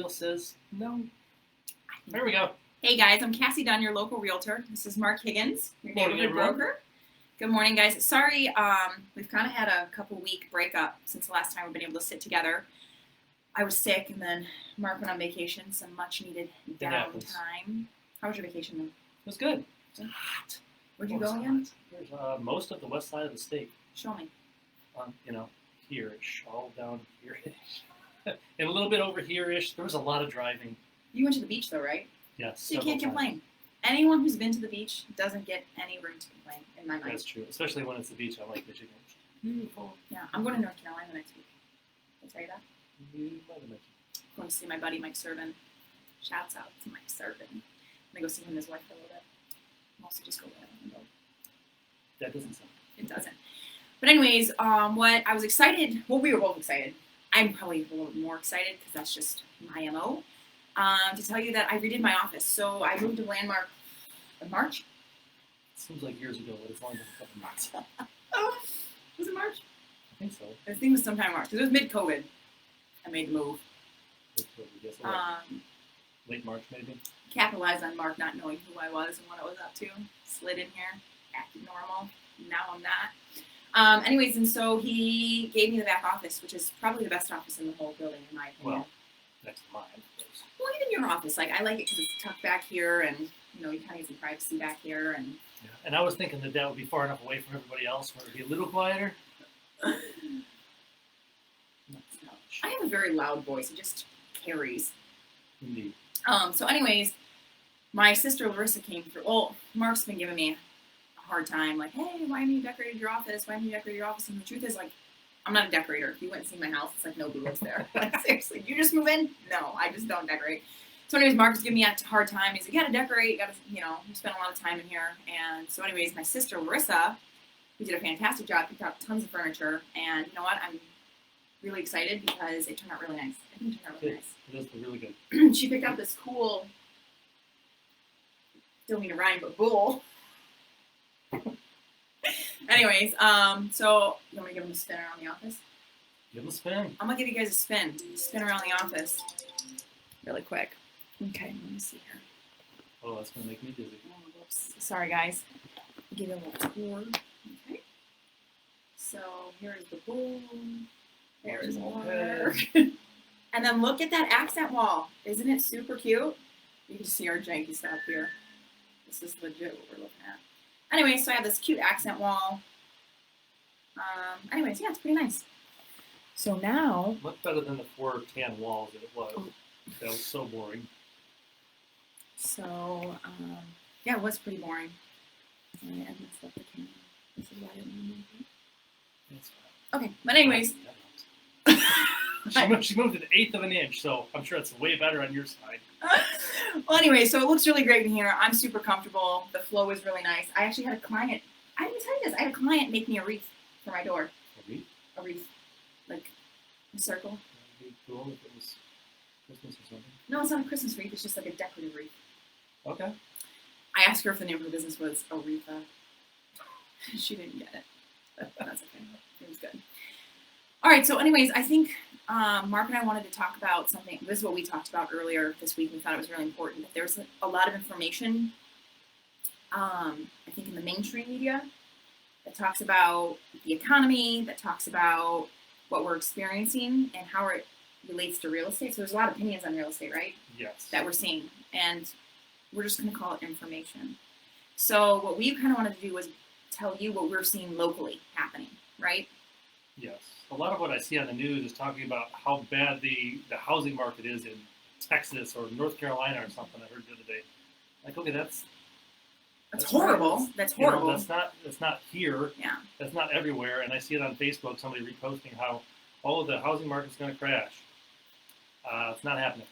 feel says no. There we go. Hey guys, I'm Cassie Dunn, your local realtor. This is Mark Higgins, your Morning, neighborhood everyone. broker. Good morning, guys. Sorry, we've kind of had a couple week breakup since the last time we've been able to sit together. I was sick, and then Mark went on vacation, some much needed happens. downtime. How was your vacation, though? It was good. It was hot. Where'd you go again? There's most of the west side of the state. Show me. Here-ish, all down here-ish. And a little bit over here-ish. There was a lot of driving. You went to the beach, though, right? Yes. So you several can't times. complain. Anyone who's been to the beach doesn't get any room to complain, in my mind. That's true, especially when it's the beach. I like Michigan. Beautiful. Yeah, I'm going to North Carolina next week. Did I tell you that? You might have mentioned. Going to see my buddy Mike Servin. Shouts out to Mike Servin. I'm gonna go see him and his wife for a little bit. I'm also just go there and go. That doesn't sound. It doesn't. But anyways, what I was excited. Well, we were both excited. I'm probably a little bit more excited because that's just my MO. To tell you that I redid my office. So I moved to Landmark in March. It seems like years ago, but it's only been a couple months. Oh, was it March? I think so. I think it was sometime in March. It was mid-COVID. I made the move. Yes, like Um, late March, maybe. Capitalized on Mark not knowing who I was and what I was up to. Slid in here, acted normal. Now I'm not. Anyways, and so he gave me the back office, which is probably the best office in the whole building, in my opinion. Well, next to mine, of course. Well, even your office, like I like it because it's tucked back here, and you know you kind of get some privacy back here, and Yeah. And I was thinking that would be far enough away from everybody else where it would be a little quieter. Not so much. I have a very loud voice. It just carries. Indeed. So anyways, my sister Larissa came through. Well, Mark's been giving me a hard time, like, hey, why haven't you decorated your office? Why haven't you decorated your office? And the truth is, like, I'm not a decorator. If you went and see my house, it's like nobody lives there. Like, seriously, you just move in? No, I just don't decorate. So anyways, Mark's giving me a hard time. He's like, you gotta decorate, you gotta, you spend a lot of time in here. And so anyways, my sister Larissa, who did a fantastic job, picked out tons of furniture. And you know what? I'm really excited because it turned out really nice. I think it turned out really nice. It is really good. She picked out this cool, don't mean to rhyme, but bull. Anyways, so you want me to give him a spin around the office? Give them a spin. I'm gonna give you guys a spin around the office, really quick. Okay, let me see here. Oh, that's going to make me dizzy. Oh, whoops. Sorry, guys. I'll give you a little tour. Okay. So here is the bull. There is more. And then look at that accent wall. Isn't it super cute? You can see our janky stuff here. This is legit what we're looking at. Anyway, so I have this cute accent wall. Anyways, yeah, it's pretty nice. So now, Much better than the 4 tan walls that it was. That was so boring. yeah, it was pretty boring. I messed up the camera. This is why I didn't want to That's fine. Okay, but anyways. She moved an eighth of an inch, so I'm sure it's way better on your side. Well, anyway, so it looks really great in here. I'm super comfortable. The flow is really nice. I actually had a client. I didn't tell you this. I had a client make me a wreath for my door. A wreath? A wreath, like a circle. That would be cool if it was Christmas or something. No, it's not a Christmas wreath. It's just like a decorative wreath. Okay. I asked her if the name of the business was Aretha. She didn't get it, but that's okay. It was good. All right. So, anyways, I think Mark and I wanted to talk about something. This is what we talked about earlier this week. We thought it was really important. That there's a lot of information, I think, in the mainstream media that talks about the economy, that talks about what we're experiencing and how it relates to real estate. So there's a lot of opinions on real estate, right? Yes. That we're seeing, and we're just going to call it information. So what we kind of wanted to do was tell you what we're seeing locally happening, right? Yes. A lot of what I see on the news is talking about how bad the housing market is in Texas or North Carolina or something. I heard the other day. Like, okay, that's horrible. right. That's You know, horrible. that's not here. Yeah. That's not everywhere. And I see it on Facebook. Somebody reposting how the housing market's going to crash. It's not happening.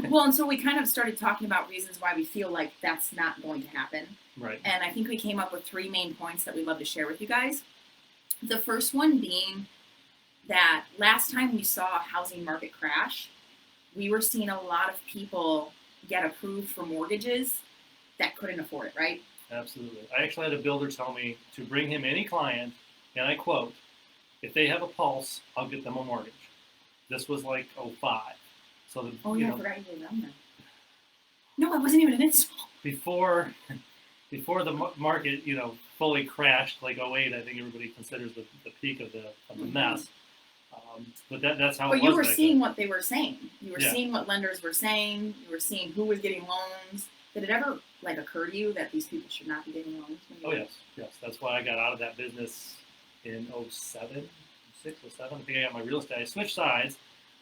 Well, and so we kind of started talking about reasons why we feel like that's not going to happen. Right. And I think we came up with 3 main points that we'd love to share with you guys. The first one being that last time we saw a housing market crash, we were seeing a lot of people get approved for mortgages that couldn't afford it, right? Absolutely. I actually had a builder tell me to bring him any client, and I quote, if they have a pulse, I'll get them a mortgage. This was like '05. So the, Oh you yeah, I know, forgot you were down there. No, it wasn't even an install. before before the market, fully crashed like '08, I think everybody considers the peak of the mess. But that's how But it you was were back seeing then. what they were saying. You were Yeah. seeing what lenders were saying. You were seeing who was getting loans. Did it ever like occur to you that these people should not be getting loans? When you Oh yes. That's why I got out of that business in '07, '06 or '07. I think I got my real estate. I switched sides,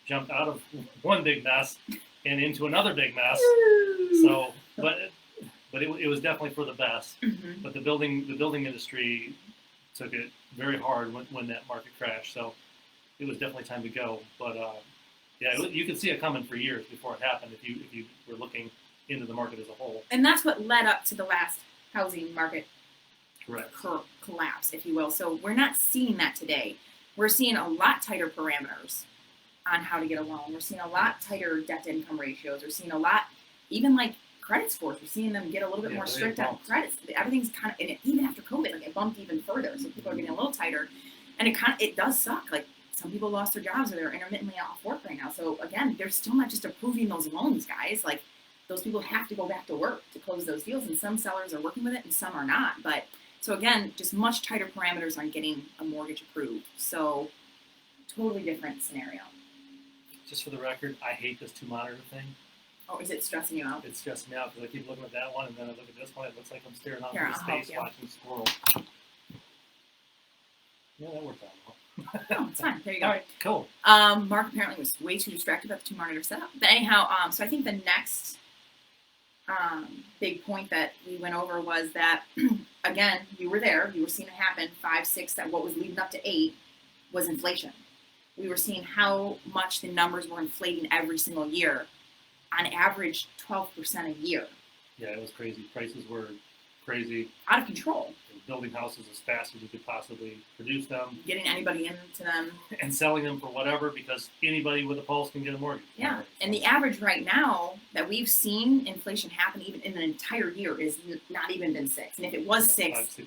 jumped out of one big mess and into another big mess. So, but it was definitely for the best. Mhm. But the building industry took it very hard when that market crashed. So it was definitely time to go. But yeah, you could see it coming for years before it happened if you were looking into the market as a whole. And that's what led up to the last housing market Correct. collapse, if you will. So we're not seeing that today. We're seeing a lot tighter parameters on how to get a loan. We're seeing a lot tighter debt to income ratios. We're seeing a lot, even like credit scores. We're seeing them get a little bit more they strict on bumped. credits. Everything's kind of, and even after COVID, like it bumped even further. So people are getting a little tighter, and it does suck. Like some people lost their jobs or they're intermittently off work right now. So again, they're still not just approving those loans, guys. Like those people have to go back to work to close those deals, and some sellers are working with it and some are not. But so again, just much tighter parameters on getting a mortgage approved. So totally different scenario. Just for the record, I hate this two monitor thing. Oh, is it stressing you out? It stresses me out because I keep looking at that one and then I look at this one. It looks like I'm staring out Here, into I'll help space you. watching squirrel. Yeah, that worked out well. No, it's fine. There you go. All right, cool. Mark apparently was way too distracted about the two monitor setup. But anyhow, so I think the next big point that we went over was that, again, you were there. You were seeing it happen. 5, 6, that what was leading up to 8 was inflation. We were seeing how much the numbers were inflating every single year, on average 12% a year. Yeah, it was crazy. Prices were crazy. Out of control. Building houses as fast as you could possibly produce them Getting anybody into them. and selling them for whatever because anybody with a pulse can get a mortgage. Yeah, and the average right now that we've seen inflation happen even in an entire year is not even been 6. And if it was 6, 5-6%.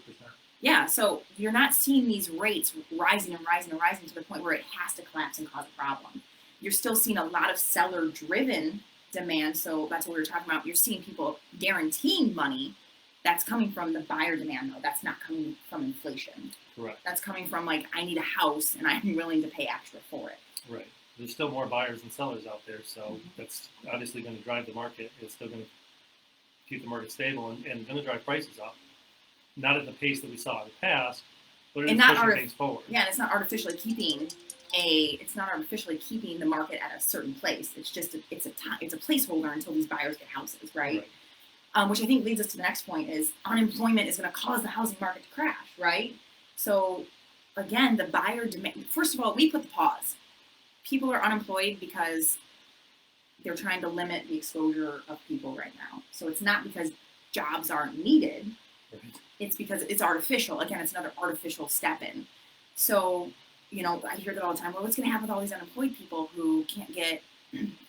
yeah, so you're not seeing these rates rising and rising and rising to the point where it has to collapse and cause a problem. You're still seeing a lot of seller-driven demand, so that's what we were talking about. You're seeing people guaranteeing money. That's coming from the buyer demand, though. That's not coming from inflation. Correct. That's coming from, like, I need a house and I'm willing to pay extra for it. Right. There's still more buyers than sellers out there, so that's obviously going to drive the market. It's still going to keep the market stable and going to drive prices up. Not at the pace that we saw in the past, but it's pushing things forward. Yeah, and it's not artificially keeping the market at a certain place. It's just it's a placeholder until these buyers get houses, right? Which I think leads us to the next point is unemployment is going to cause the housing market to crash, right? So again, the buyer demand. First of all, we put the pause. People are unemployed because they're trying to limit the exposure of people right now. So it's not because jobs aren't needed. Right. It's because it's artificial. Again, it's another artificial step in. So, I hear that all the time. Well, what's going to happen with all these unemployed people who can't get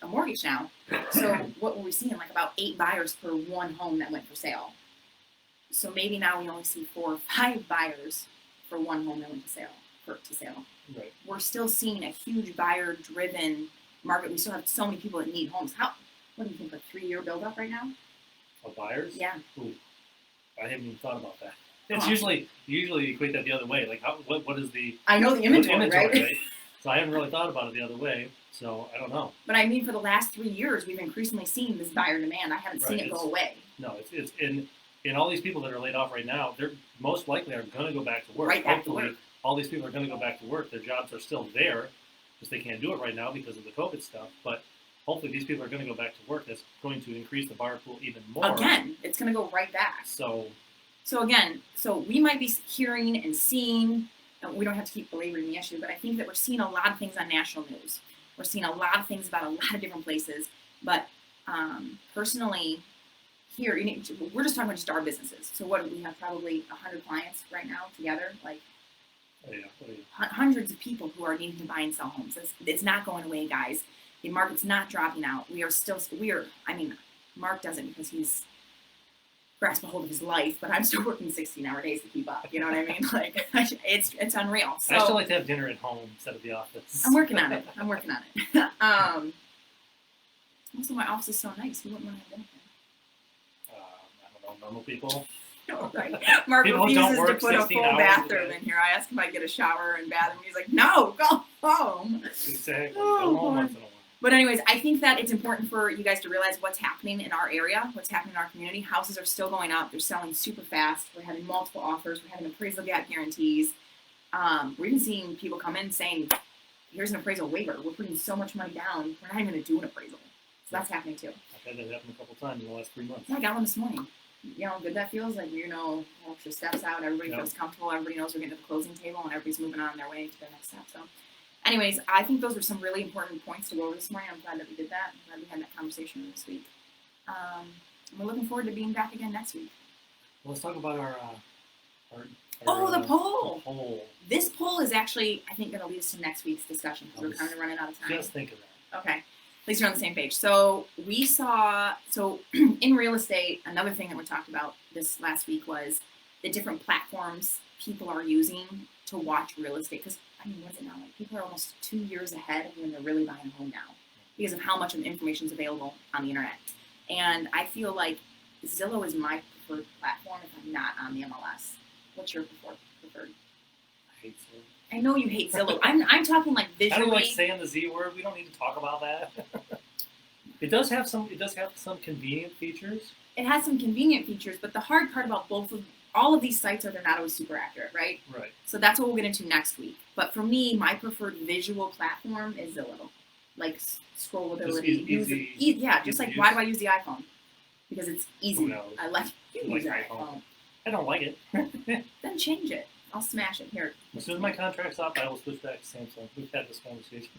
a mortgage now? So what were we seeing? Like about 8 buyers per one home that went for sale. So maybe now we only see 4 or 5 buyers for one home that went to sale. Right. We're still seeing a huge buyer-driven market. We still have so many people that need homes. What do you think, a 3-year build-up right now? Of buyers? Yeah. Ooh, I haven't even thought about that. It's Huh. usually you equate that the other way. Like what is the I know the inventory, right? right? So I haven't really thought about it the other way. So I don't know. But I mean, for the last 3 years, we've increasingly seen this buyer demand. I haven't seen Right, it go away. No, it's in all these people that are laid off right now. They're most likely are going to go back to work. Right back to Hopefully, work. all these people are going to go back to work. Their jobs are still there, just they can't do it right now because of the COVID stuff. But hopefully, these people are going to go back to work. That's going to increase the buyer pool even more. Again, it's going to go right back. So again, we might be hearing and seeing, and we don't have to keep belaboring the issue, but I think that we're seeing a lot of things on national news. We're seeing a lot of things about a lot of different places. But personally, here, we're just talking about just our businesses. So what do we have? Probably 100 clients right now together, like oh yeah. hundreds of people who are needing to buy and sell homes. It's not going away, guys. The market's not dropping out. Mark doesn't because he's grasped a hold of his life, but I'm still working 16-hour days to keep up. You know what I mean? Like, it's unreal. So I still like to have dinner at home instead of the office. I'm working on it. Also, my office is so nice. Who wouldn't want to have dinner I don't know, normal people. here? Right. Mark People who don't refuses to work put a 16 full hours a bathroom day. in here. I asked him if I get a shower and bathroom. He's like, no, go home. Exactly. Oh, Go home boy. once in a while. But anyways, I think that it's important for you guys to realize what's happening in our area, what's happening in our community. Houses are still going up. They're selling super fast. We're having multiple offers. We're having appraisal gap guarantees. We're even seeing people come in saying, here's an appraisal waiver. We're putting so much money down. We're not even going to do an appraisal. So that's happening too. I've had that happen a couple times in the last 3 months. Yeah, I got one this morning. You know how good that feels? Like, extra steps out. Everybody Yep. feels comfortable. Everybody knows we're getting to the closing table and everybody's moving on their way to their next step. So anyways, I think those were some really important points to go over this morning. I'm glad that we did that. I'm glad we had that conversation this week. And we're looking forward to being back again next week. Well, let's talk about our The poll. The poll. This poll is actually, I think, going to lead us to next week's discussion because we're kind of running out of time. Just think of that. Okay. At least you're on the same page. So we saw, in real estate, another thing that we talked about this last week was the different platforms people are using to watch real estate. Because, I mean, what's it now? Like, people are almost 2 years ahead of when they're really buying a home now because of how much of the information is available on the internet. And I feel like Zillow is my preferred platform if I'm not on the MLS. What's your preferred? I hate Zillow. I know you hate Zillow. I'm talking like I don't visually. like saying the Z word. We don't need to talk about that. It does have some convenient features. It has some convenient features, but the hard part about all of these sites are they're not always super accurate, right? Right. So that's what we'll get into next week. But for me, my preferred visual platform is Zillow. Like scrollability. Just easy just like to why use. do I use the iPhone? Because it's easy. Who knows? I like you Who use likes your iPhone? iPhone. I don't like it. Then change it. I'll smash it here. As soon as my contract's up, I will switch back to Samsung. We've had this conversation.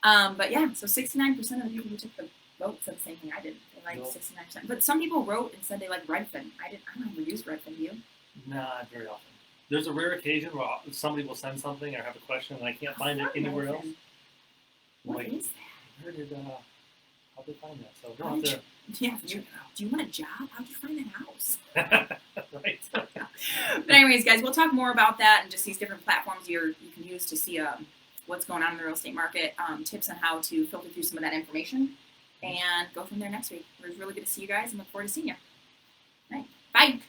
But yeah, so 69% of the people who took the vote said the same thing I did. They liked Cool. 69%. But some people wrote and said they like Redfin. I don't ever use Redfin. Do you? Not very often. There's a rare occasion where somebody will send something or have a question and I can't find it anywhere else. What Like, is that? where did how'd they find that? So we'll have to Yeah, check do you want a job? How'd you find that house? it out. Right. But anyways, guys, we'll talk more about that and just these different platforms you can use to see what's going on in the real estate market, tips on how to filter through some of that information, and go from there next week. It was really good to see you guys and look forward to seeing you. All right. Bye.